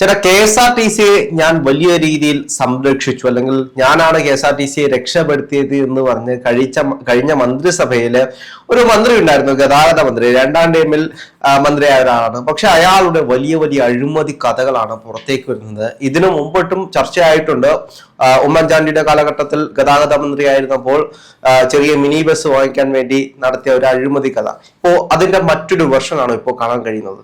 ചേട്ടാ, KSRTCയെ ഞാൻ വലിയ രീതിയിൽ സംരക്ഷിച്ചു, അല്ലെങ്കിൽ ഞാനാണ് KSRTCയെ രക്ഷപ്പെടുത്തിയത് എന്ന് പറഞ്ഞ് കഴിഞ്ഞ മന്ത്രിസഭയില് ഒരു മന്ത്രി ഉണ്ടായിരുന്നു, ഗതാഗത മന്ത്രി, രണ്ടാം ടൈമിൽ മന്ത്രിയായ ഒരാളാണ്. പക്ഷെ അയാളുടെ വലിയ വലിയ അഴിമതി കഥകളാണ് പുറത്തേക്ക് വരുന്നത്. ഇതിനു മുമ്പോട്ടും ചർച്ചയായിട്ടുണ്ട്. ഉമ്മൻചാണ്ടിയുടെ കാലഘട്ടത്തിൽ ഗതാഗത മന്ത്രിയായിരുന്നപ്പോൾ ചെറിയ മിനി ബസ് വാങ്ങിക്കാൻ വേണ്ടി നടത്തിയ ഒരു അഴിമതി കഥ. ഇപ്പോ അതിന്റെ മറ്റൊരു വെർഷനാണ് ഇപ്പോൾ കാണാൻ കഴിയുന്നത്.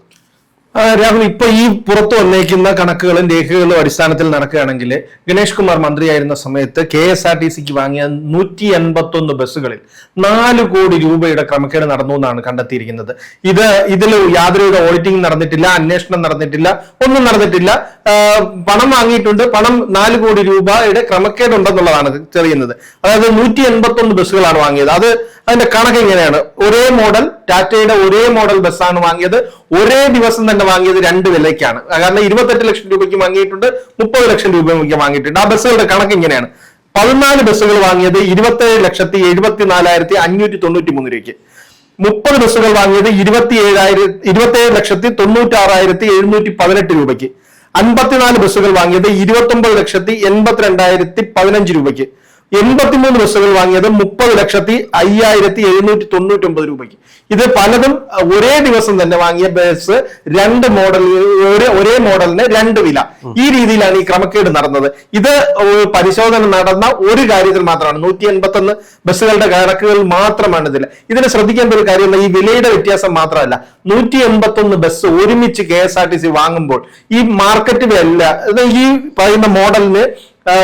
രാഹുൽ, ഇപ്പൊ ഈ പുറത്തു വന്നേക്കുന്ന കണക്കുകളും രേഖകളും അടിസ്ഥാനത്തിൽ നടക്കുകയാണെങ്കിൽ ഗണേഷ് കുമാർ മന്ത്രിയായിരുന്ന സമയത്ത് KSRTCക്ക് വാങ്ങിയ 181 ബസ്സുകളിൽ 4 കോടി രൂപയുടെ ക്രമക്കേട് നടന്നു എന്നാണ് കണ്ടെത്തിയിരിക്കുന്നത്. ഇതിൽ യാതൊരു ഓഡിറ്റിംഗ് നടന്നിട്ടില്ല, അന്വേഷണം നടന്നിട്ടില്ല, ഒന്നും നടന്നിട്ടില്ല. പണം വാങ്ങിയിട്ടുണ്ട്, പണം 4 കോടി രൂപയുടെ ക്രമക്കേടുണ്ടെന്നുള്ളതാണ് തെളിയുന്നത്. അതായത് 181 ബസ്സുകളാണ് വാങ്ങിയത്. അതിന്റെ കണക്ക് ഇങ്ങനെയാണ്. ഒരേ മോഡൽ, ടാറ്റയുടെ ഒരേ മോഡൽ ബസ്സാണ് വാങ്ങിയത്. ഒരേ ദിവസം തന്നെ വാങ്ങിയത് 2 വിലയ്ക്കാണ്. കാരണം 28 ലക്ഷം രൂപയ്ക്ക് വാങ്ങിയിട്ടുണ്ട്, 30 ലക്ഷം രൂപയ്ക്ക് വാങ്ങിയിട്ടുണ്ട്. ആ ബസ്സുകളുടെ കണക്ക് ഇങ്ങനെയാണ്. 14 ബസ്സുകൾ വാങ്ങിയത് 27,74,593 രൂപയ്ക്ക്. 30 ബസ്സുകൾ വാങ്ങിയത് 27,96,718 രൂപയ്ക്ക്. 54 ബസ്സുകൾ വാങ്ങിയത് 29,82,015 രൂപയ്ക്ക്. 83 ബസ്സുകൾ വാങ്ങിയത് 30,05,799 രൂപയ്ക്ക്. ഇത് പലതും ഒരേ ദിവസം തന്നെ വാങ്ങിയ ബസ്, 2 മോഡൽ, ഒരേ മോഡലിന് 2 വില. ഈ രീതിയിലാണ് ഈ ക്രമക്കേട് നടന്നത്. ഇത് പരിശോധന നടന്ന ഒരു കാര്യത്തിൽ മാത്രമാണ്. 181 ബസ്സുകളുടെ കണക്കുകൾ മാത്രമാണ് ഇതിന് ശ്രദ്ധിക്കേണ്ട ഒരു കാര്യം. ഈ വിലയുടെ വ്യത്യാസം മാത്രമല്ല, 181 ബസ് ഒരുമിച്ച് KSRTC വാങ്ങുമ്പോൾ ഈ മാർക്കറ്റ് വില, ഈ പറയുന്ന മോഡലിന്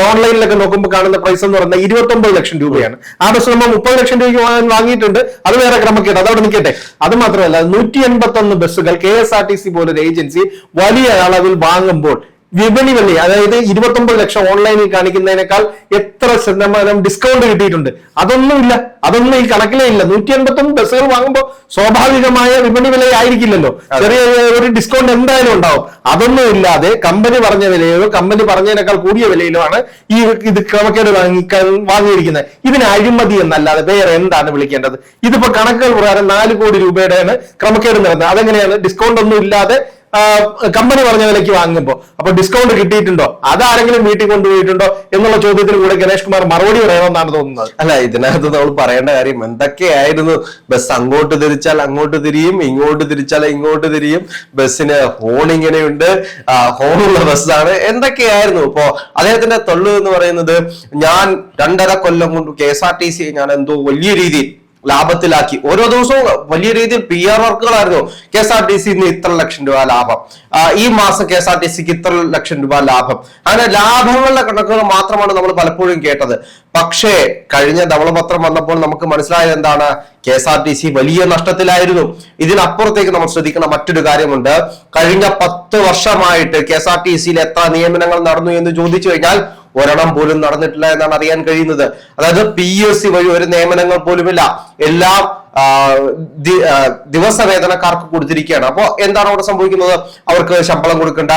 ഓൺലൈനിലൊക്കെ നോക്കുമ്പോൾ കാണുന്ന പ്രൈസ് എന്ന് പറയുന്നത് 29 ലക്ഷം രൂപയാണ്. ആ ബസ് നമ്മൾ 30 ലക്ഷം രൂപയ്ക്ക് വാങ്ങിയിട്ടുണ്ട്. അത് വേറെ ക്രമക്കേട്, അതവിടെ നിൽക്കട്ടെ. അത് മാത്രമല്ല, 181 ബസ്സുകൾ KSRTC പോലൊരു ഏജൻസി വലിയ അളവിൽ വാങ്ങുമ്പോൾ വിപണി വില, അതായത് 29 ലക്ഷം ഓൺലൈനിൽ കാണിക്കുന്നതിനേക്കാൾ എത്ര ശതമാനം ഡിസ്കൗണ്ട് കിട്ടിയിട്ടുണ്ട്? അതൊന്നും ഈ കണക്കിലേ ഇല്ല. 181 ബസ്സുകൾ വാങ്ങുമ്പോൾ സ്വാഭാവികമായ വിപണി വില ആയിരിക്കില്ലല്ലോ, ചെറിയ ഒരു ഡിസ്കൗണ്ട് എന്തായാലും ഉണ്ടാവും. അതൊന്നും ഇല്ലാതെ കമ്പനി പറഞ്ഞ വിലയിലോ കമ്പനി പറഞ്ഞതിനേക്കാൾ കൂടിയ വിലയിലോ ആണ് ഇത് ക്രമക്കേട് വാങ്ങിയിരിക്കുന്നത്. ഇതിന് അഴിമതി എന്നല്ലാതെ വേറെ എന്താണ് വിളിക്കേണ്ടത്? ഇതിപ്പോ കണക്കുകൾ പ്രകാരം 4 കോടി രൂപയുടെയാണ് ക്രമക്കേട് നടന്നത്. അതെങ്ങനെയാണ്? ഡിസ്കൗണ്ട് ഒന്നും ഇല്ലാതെ കമ്പനി പറഞ്ഞ വിലയ്ക്ക് വാങ്ങുമ്പോ അപ്പൊ ഡിസ്കൗണ്ട് കിട്ടിയിട്ടുണ്ടോ? അതാരെങ്കിലും വീട്ടിൽ കൊണ്ടുപോയിട്ടുണ്ടോ എന്നുള്ള ചോദ്യത്തിന് കൂടെ ഗണേഷ് കുമാർ മറുപടി പറയണമെന്നാണ് തോന്നുന്നത്. അല്ല, ഇതിനകത്ത് നമ്മൾ പറയേണ്ട കാര്യം എന്തൊക്കെയായിരുന്നു. ബസ് അങ്ങോട്ട് തിരിച്ചാൽ അങ്ങോട്ട് തിരിയും, ഇങ്ങോട്ട് തിരിച്ചാൽ ഇങ്ങോട്ട് തിരിയും, ബസ്സിന് ഹോൺ ഇങ്ങനെയുണ്ട്, ഹോണുള്ള ബസ്സാണ്, എന്തൊക്കെയായിരുന്നു. ഇപ്പോ അദ്ദേഹത്തിന്റെ തൊള്ളു എന്ന് പറയുന്നത്, ഞാൻ 2.5 കൊല്ലം കൊണ്ട് KSRTC ഞാൻ എന്തോ വലിയ രീതിയിൽ ലാഭത്തിലാക്കി. ഓരോ ദിവസവും വലിയ രീതിയിൽ PR വർക്കുകളായിരുന്നു. KSRTC ഇത്ര ലക്ഷം രൂപ ലാഭം, ഈ മാസം KSRTCക്ക് ഇത്ര ലക്ഷം രൂപ ലാഭം. അങ്ങനെ ലാഭങ്ങളുടെ കണക്കുകൾ മാത്രമാണ് നമ്മൾ പലപ്പോഴും കേട്ടത്. പക്ഷേ കഴിഞ്ഞ ധവളപത്രം വന്നപ്പോൾ നമുക്ക് മനസ്സിലായത് എന്താണ്? KSRTC വലിയ നഷ്ടത്തിലായിരുന്നു. ഇതിനപ്പുറത്തേക്ക് നമ്മൾ ശ്രദ്ധിക്കുന്ന മറ്റൊരു കാര്യമുണ്ട്. കഴിഞ്ഞ 10 വർഷമായിട്ട് KSRTCയിൽ എത്ര നിയമനങ്ങൾ നടന്നു എന്ന് ചോദിച്ചു കഴിഞ്ഞാൽ ഒരെണ്ണം പോലും നടന്നിട്ടില്ല എന്നാണ് അറിയാൻ കഴിയുന്നത്. അതായത് PSC വഴി ഒരു നിയമനങ്ങൾ പോലുമില്ല. എല്ലാം ദിവസവേതനക്കാർക്ക് കൊടുത്തിരിക്കുകയാണ്. അപ്പോ എന്താണ് അവിടെ സംഭവിക്കുന്നത്? അവർക്ക് ശമ്പളം കൊടുക്കണ്ട,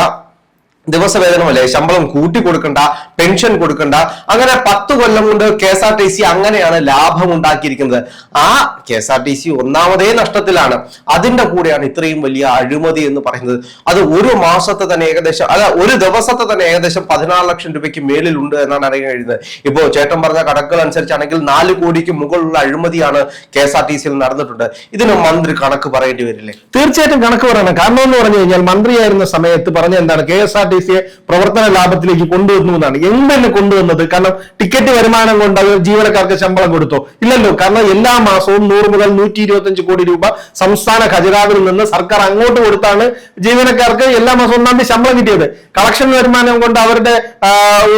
ദിവസവേതനമല്ലേ, ശമ്പളം കൂട്ടി കൊടുക്കണ്ട, പെൻഷൻ കൊടുക്കണ്ട. അങ്ങനെ 10 കൊല്ലം കൊണ്ട് KSRTC അങ്ങനെയാണ് ലാഭം ഉണ്ടാക്കിയിരിക്കുന്നത്. ആ KSRTC ഒന്നാമതേ നഷ്ടത്തിലാണ്. അതിന്റെ കൂടെയാണ് ഇത്രയും വലിയ അഴിമതി എന്ന് പറയുന്നത്. അത് ഒരു മാസത്തെ തന്നെ ഏകദേശം, ഒരു ദിവസത്തെ തന്നെ ഏകദേശം 14 ലക്ഷം രൂപയ്ക്ക് മേലിലുണ്ട് എന്നാണ് അറിയാൻ കഴിയുന്നത്. ഇപ്പോ ചേട്ടൻ പറഞ്ഞ കണക്കുകൾ അനുസരിച്ചാണെങ്കിൽ 4 കോടിക്ക് മുകളിലുള്ള അഴിമതിയാണ് KSRTCയിൽ നടന്നിട്ടുണ്ട്. ഇതിന് മന്ത്രി കണക്ക് പറയേണ്ടി വരില്ലേ? തീർച്ചയായിട്ടും കണക്ക് പറയണം. കാരണം എന്ന് പറഞ്ഞു കഴിഞ്ഞാൽ മന്ത്രിയായിരുന്ന സമയത്ത് പറഞ്ഞ എന്താണ്? KSRTCയെ പ്രവർത്തന ലാഭത്തിലേക്ക് കൊണ്ടുവന്നു എന്നാണ്. എന്തെന്നെ കൊണ്ടുവന്നത്? കാരണം ടിക്കറ്റ് വരുമാനം കൊണ്ട് അവർ ജീവനക്കാർക്ക് ശമ്പളം കൊടുത്തോ? ഇല്ലല്ലോ. കാരണം എല്ലാ മാസവും 100 മുതൽ 125 കോടി രൂപ സംസ്ഥാന ഖജനാവിൽ നിന്ന് സർക്കാർ അങ്ങോട്ട് കൊടുത്താണ് ജീവനക്കാർക്ക് എല്ലാ മാസവും 1-ാം തീയതി ശമ്പളം കിട്ടിയത്. കളക്ഷൻ വരുമാനം കൊണ്ട് അവരുടെ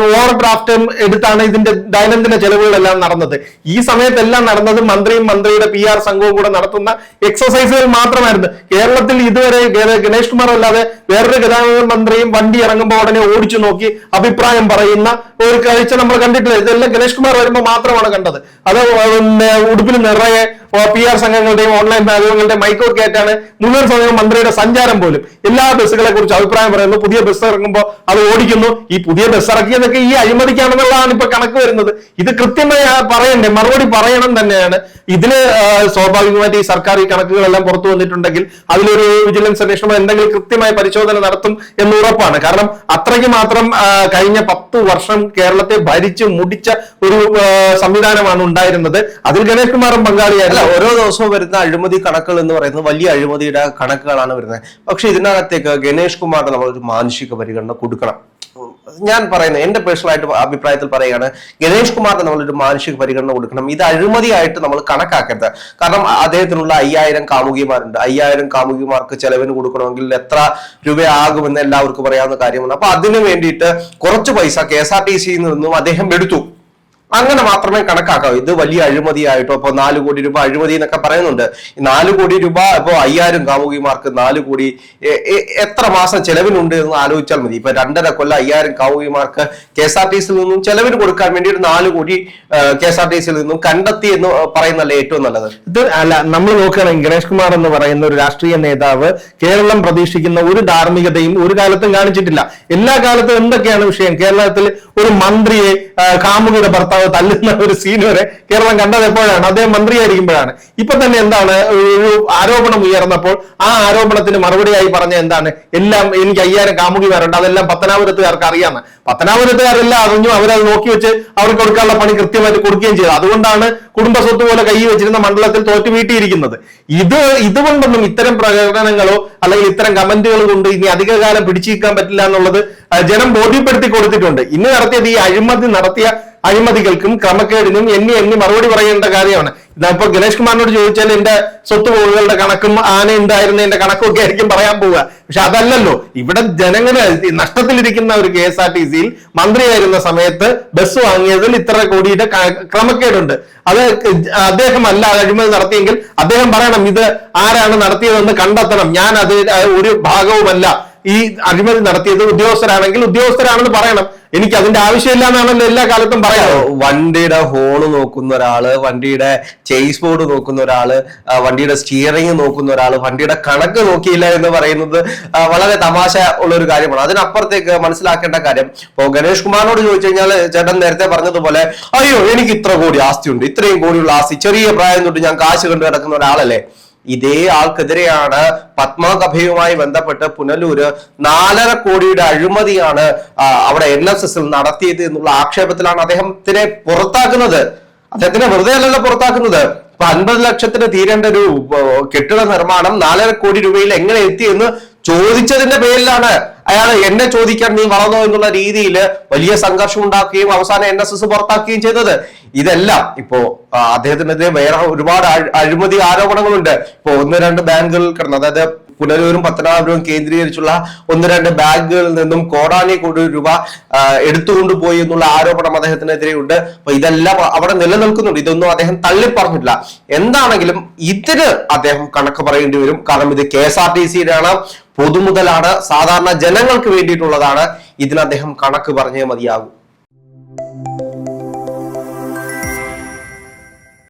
ഓവർ ഡ്രാഫ്റ്റ് എടുത്താണ് ഇതിന്റെ ദൈനംദിന ചെലവുകളെല്ലാം നടന്നത്. ഈ സമയത്തെല്ലാം നടന്നത് മന്ത്രിയും മന്ത്രിയുടെ PR സംഘവും കൂടെ നടത്തുന്ന എക്സസൈസുകൾ മാത്രമായിരുന്നു. കേരളത്തിൽ ഇതുവരെ ഗണേഷ് കുമാർ അല്ലാതെ വേറൊരു ഗതാഗത മന്ത്രിയും വണ്ടി ഇറങ്ങുമ്പോൾ ഉടനെ ഓടിച്ചു നോക്കി അഭിപ്രായം പറയുന്ന ഒരു കാഴ്ച നമ്മൾ കണ്ടിട്ടില്ല. ഇതെല്ലാം ഗണേഷ് കുമാർ വരുമ്പോൾ മാത്രമാണ് കണ്ടത്. അത് ഉടുപ്പിൽ നിറയെ PR സംഘങ്ങളുടെയും ഓൺലൈൻ മാധ്യമങ്ങളുടെയും മൈക്രോ കേറ്റാണ് മുഴുവൻ സമയം മന്ത്രിയുടെ സഞ്ചാരം പോലും. എല്ലാ ബസ്സുകളെ കുറിച്ച് അഭിപ്രായം പറയുന്നു, പുതിയ ബസ് ഇറങ്ങുമ്പോൾ അത് ഓടിക്കുന്നു. ഈ പുതിയ ബസ് ഇറക്കിയതൊക്കെ ഈ അഴിമതിക്കാണെന്നുള്ളതാണ് ഇപ്പൊ കണക്ക് വരുന്നത്. ഇത് കൃത്യമായി പറയണ്ടേ, മറുപടി പറയണം തന്നെയാണ്. ഇതിന് സ്വാഭാവികമായിട്ട് ഈ സർക്കാർ ഈ കണക്കുകളെല്ലാം പുറത്തു വന്നിട്ടുണ്ടെങ്കിൽ അതിലൊരു വിജിലൻസ് അന്വേഷണം എന്തെങ്കിലും കൃത്യമായ പരിശോധന നടത്തും എന്ന് ഉറപ്പാണ്. കാരണം കാരണം അത്രയ്ക്ക് മാത്രം കഴിഞ്ഞ 10 വർഷം കേരളത്തെ ഭരിച്ച് മുടിച്ച ഒരു സംവിധാനമാണ് ഉണ്ടായിരുന്നത്. അതിൽ ഗണേഷ് കുമാറും പങ്കാളിയായില്ല. ഓരോ ദിവസവും വരുന്ന അഴിമതി കണക്കുകൾ എന്ന് പറയുന്നത് വലിയ അഴിമതിയുടെ കണക്കുകളാണ് വരുന്നത്. പക്ഷെ ഇതിനകത്തേക്ക് ഗണേഷ് കുമാറിന് നമ്മളൊരു മാനുഷിക പരിഗണന കൊടുക്കണം. ഞാൻ പറയുന്നത് എന്റെ പേഴ്സണൽ ആയിട്ട് അഭിപ്രായത്തിൽ പറയുകയാണ്, ഗണേഷ് കുമാറിന് നമ്മളൊരു മാനുഷിക പരിഗണന കൊടുക്കണം. ഇത് അഴിമതിയായിട്ട് നമ്മൾ കണക്കാക്കരുത്. കാരണം അദ്ദേഹത്തിനുള്ള 5000 കാമുകിമാരുണ്ട്. 5000 കാമുകിമാർക്ക് ചെലവിന് കൊടുക്കണമെങ്കിൽ എത്ര രൂപയാകുമെന്ന് എല്ലാവർക്കും പറയാവുന്ന കാര്യമാണ്. അപ്പൊ അതിനു വേണ്ടിയിട്ട് കുറച്ച് പൈസ KSRTC നിന്നും അദ്ദേഹം എടുത്തു. അങ്ങനെ മാത്രമേ കണക്കാക്കാവൂ. ഇത് വലിയ അഴിമതിയായിട്ടോ ഇപ്പൊ 4 കോടി രൂപ അഴിമതി എന്നൊക്കെ പറയുന്നുണ്ട്. 4 കോടി രൂപ ഇപ്പൊ 5000 കാമുകിമാർക്ക് 4 കോടി എത്ര മാസം ചെലവിനുണ്ട് എന്ന് ആലോചിച്ചാൽ മതി. ഇപ്പൊ 2.5 കൊല്ലം 5000 കാമുകിമാർക്ക് KSRTCയിൽ നിന്നും ചെലവിന് കൊടുക്കാൻ വേണ്ടി ഒരു 4 കോടി KSRTCയിൽ നിന്നും കണ്ടെത്തി എന്ന് പറയുന്നല്ലേ ഏറ്റവും നല്ലത്. ഇത് അല്ല, നമ്മൾ നോക്കുകയാണെങ്കിൽ ഗണേഷ് കുമാർ എന്ന് പറയുന്ന ഒരു രാഷ്ട്രീയ നേതാവ് കേരളം പ്രതീക്ഷിക്കുന്ന ഒരു ധാർമ്മികതയും ഒരു കാലത്തും കാണിച്ചിട്ടില്ല. എല്ലാ കാലത്തും എന്തൊക്കെയാണ് വിഷയം? കേരളത്തിൽ ഒരു മന്ത്രിയെ കാമുകിയുടെ ഭർത്താവ് തല്ലുന്ന ഒരു സീൻ വരെ കേരളം കണ്ടത് എപ്പോഴാണ്? അദ്ദേഹം മന്ത്രിയായിരിക്കുമ്പോഴാണ്. ഇപ്പൊ തന്നെ എന്താണ് ഒരു ആരോപണം ഉയർന്നപ്പോൾ ആ ആരോപണത്തിന് മറുപടിയായി പറഞ്ഞ എന്താണ്? എല്ലാം എനിക്ക് 5000 കാമുകിമാരുണ്ട്, അതെല്ലാം പത്തനാപുരത്തുകാർക്ക് അറിയാമെന്ന്. പത്തനാപുരത്തുകാരെല്ലാം അറിഞ്ഞു, അവരത് നോക്കി വെച്ച് അവർക്ക് കൊടുക്കാനുള്ള പണി കൃത്യമായിട്ട് കൊടുക്കുകയും ചെയ്തു. അതുകൊണ്ടാണ് കുടുംബ സ്വത്ത് പോലെ കൈ വെച്ചിരുന്ന മണ്ഡലത്തിൽ തോറ്റു വീട്ടിയിരിക്കുന്നത്. ഇതുകൊണ്ടൊന്നും ഇത്തരം പ്രകടനങ്ങളോ അല്ലെങ്കിൽ ഇത്തരം കമന്റുകൾ കൊണ്ട് ഇനി അധികകാലം പിടിച്ചിരിക്കാൻ പറ്റില്ല എന്നുള്ളത് ജനം ബോധ്യപ്പെടുത്തി കൊടുത്തിട്ടുണ്ട്. ഇന്ന് നടത്തിയത് ഈ നടത്തിയ അഴിമതികൾക്കും ക്രമക്കേടിനും എണ്ണി മറുപടി പറയേണ്ട കാര്യമാണ്. ഇപ്പൊ ഗണേഷ് കുമാറിനോട് ചോദിച്ചാൽ എന്റെ സ്വത്തുവകകളുടെ കണക്കും ആന ഉണ്ടായിരുന്നതിന്റെ കണക്കും ഒക്കെ ആയിരിക്കും പറയാൻ പോവുക. പക്ഷെ അതല്ലല്ലോ, ഇവിടെ ജനങ്ങള് നഷ്ടത്തിലിരിക്കുന്ന ഒരു KSRTCയിൽ മന്ത്രിയായിരുന്ന സമയത്ത് ബസ് വാങ്ങിയതിൽ ഇത്ര കോടിയുടെ ക്രമക്കേടുണ്ട്. അത് അദ്ദേഹമല്ല അഴിമതി നടത്തിയെങ്കിൽ അദ്ദേഹം പറയണം ഇത് ആരാണ് നടത്തിയതെന്ന് കണ്ടെത്തണം, ഞാൻ അത് ഒരു ഭാഗവുമല്ല, ഈ അഴിമതി നടത്തിയത് ഉദ്യോഗസ്ഥരാണെങ്കിൽ ഉദ്യോഗസ്ഥരാണെന്ന് പറയണം. എനിക്ക് അതിന്റെ ആവശ്യമില്ല എന്നാണല്ലോ എല്ലാ കാലത്തും പറയാം. വണ്ടിയുടെ ഹോണ് നോക്കുന്ന ഒരാള്, വണ്ടിയുടെ ചേസ് ബോർഡ് നോക്കുന്ന ഒരാള്, വണ്ടിയുടെ സ്റ്റിയറിംഗ് നോക്കുന്ന ഒരാള് വണ്ടിയുടെ കണക്ക് നോക്കിയില്ല എന്ന് പറയുന്നത് വളരെ തമാശ ഉള്ള ഒരു കാര്യമാണ്. അതിനപ്പുറത്തേക്ക് മനസ്സിലാക്കേണ്ട കാര്യം, ഇപ്പൊ ഗണേഷ് കുമാറിനോട് ചോദിച്ചു കഴിഞ്ഞാൽ ചേട്ടൻ നേരത്തെ പറഞ്ഞതുപോലെ അയ്യോ എനിക്ക് ഇത്ര കോടി ആസ്തിയുണ്ട്, ഇത്രയും കോടിയുള്ള ആസ്തി, ചെറിയ പ്രായം തൊട്ട് ഞാൻ കാശ് കണ്ടു കിടക്കുന്ന ഒരാളല്ലേ. ഇതേ ആൾക്കെതിരെയാണ് പത്മകഭയുമായി ബന്ധപ്പെട്ട് പുനലൂര് 4.5 കോടിയുടെ അഴിമതിയാണ് അവിടെ NSSൽ നടത്തിയത് എന്നുള്ള ആക്ഷേപത്തിലാണ് അദ്ദേഹത്തിനെ പുറത്താക്കുന്നത്. അദ്ദേഹത്തിനെ വെറുതെ അല്ലല്ലോ പുറത്താക്കുന്നത്. ഇപ്പൊ 50 ലക്ഷത്തിന് തീരേണ്ട ഒരു കെട്ടിട നിർമ്മാണം 4.5 കോടി രൂപയിൽ എങ്ങനെ എത്തി എന്ന് ചോദിച്ചതിന്റെ പേരിലാണ് അയാൾ എന്നെ ചോദിക്കാൻ നീ വളർന്നോ എന്നുള്ള രീതിയിൽ വലിയ സംഘർഷം ഉണ്ടാക്കുകയും അവസാനം NSS പുറത്താക്കുകയും ചെയ്തത്. ഇതെല്ലാം ഇപ്പോ അദ്ദേഹത്തിനെതിരെ വേറെ ഒരുപാട് അഴിമതി ആരോപണങ്ങളുണ്ട്. ഇപ്പൊ 1-2 ബാങ്കുകൾ കിടന്നു, അതായത് പുനലൂരും പത്തനാപുരവും കേന്ദ്രീകരിച്ചുള്ള 1-2 ബാങ്കുകളിൽ നിന്നും കോടാനുകോടി രൂപ എടുത്തുകൊണ്ടുപോയി എന്നുള്ള ആരോപണം അദ്ദേഹത്തിനെതിരെ ഉണ്ട്. അപ്പൊ ഇതെല്ലാം അവിടെ നിലനിൽക്കുന്നുണ്ട്. ഇതൊന്നും അദ്ദേഹം തള്ളിപ്പറഞ്ഞിട്ടില്ല. എന്താണെങ്കിലും ഇതിന് അദ്ദേഹം കണക്ക് പറയേണ്ടി വരും. കാരണം ഇത് KSRTCയുടെ പൊതുമുതലാണ്, സാധാരണ ജനങ്ങൾക്ക് വേണ്ടിയിട്ടുള്ളതാണ്. ഇതിന് അദ്ദേഹം കണക്ക് പറഞ്ഞേ മതിയാകും.